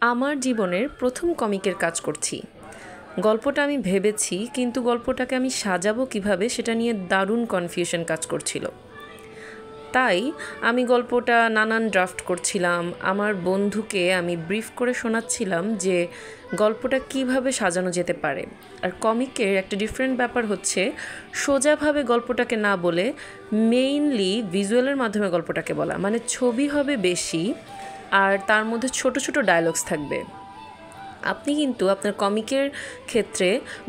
আমার জীবনের প্রথম কমিকের কাজ করছি। গল্পটা আমি ভেবেছি, কিন্তু গল্পটাকে আমি সাজাবো কিভাবে সেটা নিয়ে দারুণ কনফিউশন কাজ করছিল। তাই আমি গল্পটা নানান ড্রাফট করছিলাম। আমার বন্ধুকে আমি ব্রিফ করে শোনাচ্ছিলাম যে গল্পটা কিভাবে সাজানো যেতে পারে। আর কমিকের একটা ডিফারেন্ট ব্যাপার হচ্ছে সোজাভাবে গল্পটাকে না বলে মেইনলি ভিজুয়ালের মাধ্যমে গল্পটাকে বলা, মানে ছবি হবে বেশি আর তার মধ্যে ছোট ছোট ডায়লগস থাকবে। আপনি কিন্তু আপনার কমিকের ক্ষেত্রে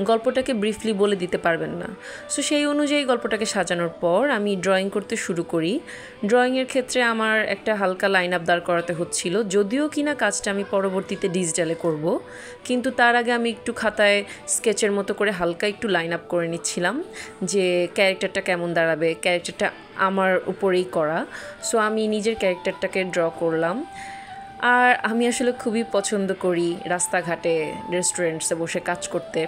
গল্পটাকে ব্রিফলি বলে দিতে পারবেন না। সো সেই অনুযায়ী গল্পটাকে সাজানোর পর আমি ড্রয়িং করতে শুরু করি। ড্রয়িংয়ের ক্ষেত্রে আমার একটা হালকা লাইন আপ দাঁড় করাতে হচ্ছিল, যদিও কিনা কাজটা আমি পরবর্তীতে ডিজিটালে করব, কিন্তু তার আগে আমি একটু খাতায় স্কেচের মতো করে হালকা একটু লাইন আপ করে নিচ্ছিলাম যে ক্যারেক্টারটা কেমন দাঁড়াবে। ক্যারেক্টারটা আমার উপরেই করা, সো আমি নিজের ক্যারেক্টারটাকে ড্র করলাম। আর আমি আসলে খুবই পছন্দ করি রাস্তাঘাটে রেস্টুরেন্টসে বসে কাজ করতে।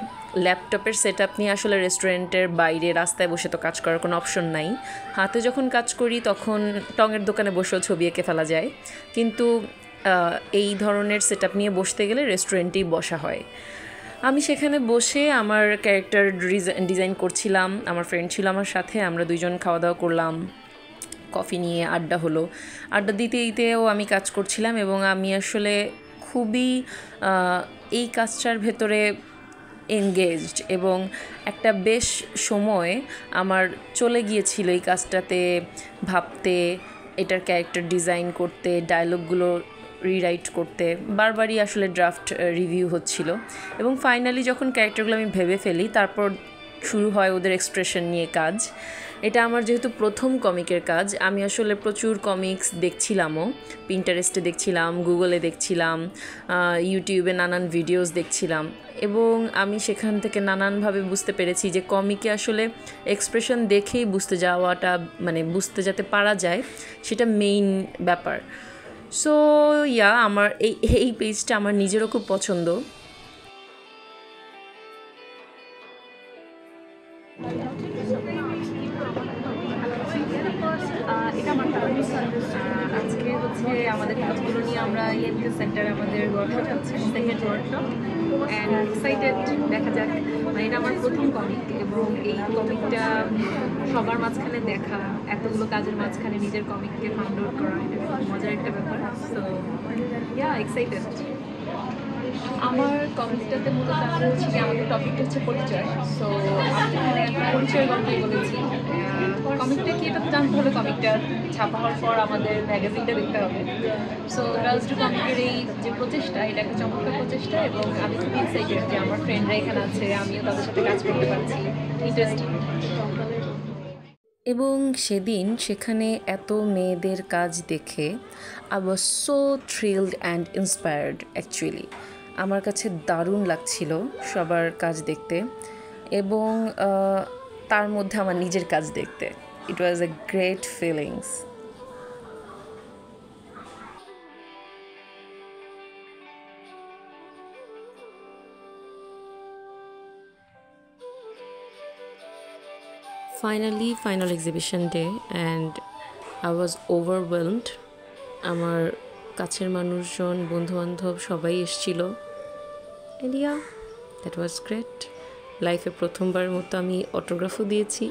ল্যাপটপের সেটআপ নিয়ে আসলে রেস্টুরেন্টের বাইরে রাস্তায় বসে তো কাজ করার কোনো অপশন নাই। হাতে যখন কাজ করি তখন টঙের দোকানে বসেও ছবি এঁকে ফেলা যায়, কিন্তু এই ধরনের সেটআপ নিয়ে বসতে গেলে রেস্টুরেন্টেই বসা হয়। আমি সেখানে বসে আমার ক্যারেক্টার ডিজাইন করছিলাম। আমার ফ্রেন্ড ছিল আমার সাথে, আমরা দুইজন খাওয়া দাওয়া করলাম, কফি নিয়ে আড্ডা হলো। আড্ডা দিতে দিতেও আমি কাজ করছিলাম এবং আমি আসলে খুবই এই কাজটার ভেতরে এনগেজড, এবং একটা বেশ সময় আমার চলে গিয়েছিল এই কাজটাতে ভাবতে, এটার ক্যারেক্টার ডিজাইন করতে, ডায়লগগুলো রিরাইট করতে। বারবারই আসলে ড্রাফট রিভিউ হচ্ছিল এবং ফাইনালি যখন ক্যারেক্টারগুলো আমি ভেবে ফেলি তারপর শুরু হয় ওদের এক্সপ্রেশন নিয়ে কাজ। এটা আমার যেহেতু প্রথম কমিকের কাজ, আমি আসলে প্রচুর কমিক্স দেখছিলামও। পিন্টারেস্টে দেখছিলাম, গুগলে দেখছিলাম, ইউটিউবে নানান ভিডিওস দেখছিলাম, এবং আমি সেখান থেকে নানানভাবে বুঝতে পেরেছি যে কমিকে আসলে এক্সপ্রেশন দেখেই বুঝতে যাওয়াটা, মানে বুঝতে যাতে পারা যায়, সেটা মেইন ব্যাপার। সো আমার এই পেজটা আমার নিজেরও খুব পছন্দ। এটা আমার আজকে হচ্ছে আমাদের কাজগুলো নিয়ে আমরা ইএনটি সেন্টারে আমাদের ওয়ার্কশপ হচ্ছে, সেকেন্ড ওয়ার্কশপ, অ্যান্ড এক্সাইটেড। দেখা যাক, মানে এটা আমার প্রথম কমিক এবং এই কমিকটা সবার মাঝখানে দেখা, এতগুলো কাজের মাঝখানে নিজের কমিককে ফাউন্ড আউট করা, এটা খুব মজার একটা ব্যাপার। So excited. আমার কমিকটাতে মূলত আমরা হচ্ছে কি, আমাদের টপিকটা হচ্ছে পরিচয়। সো আমি এখানে পরিচয়ের গল্পই বলেছি। কমিকটা কি এটা তো জানতে হলে কমিকটা ছাপা হওয়ার পর আমাদের ম্যাগাজিনটা দেখতে হবে। সো গার্লস টু কমিকের এই যে প্রচেষ্টা, এটা একটা চমৎকার প্রচেষ্টা এবং আমি খুব এক্সাইটেড যে আমার ফ্রেন্ডরা এখানে আছে, আমিও তাদের সাথে কাজ করতে পারছি। ইন্টারেস্টিং। এবং সেদিন সেখানে এত মেয়েদের কাজ দেখে I was so thrilled and inspired. Actually আমার কাছে দারুণ লাগছিল সবার কাজ দেখতে, এবং তার মধ্যে আমার নিজের কাজ দেখতে। It was a great feelings. Final exhibition day and I was overwhelmed. আমার কাছের মানুষজন, বন্ধুবান্ধব সবাই এসেছিল। And that was great. লাইফে প্রথমবারের মতো আমি অটোগ্রাফও দিয়েছি।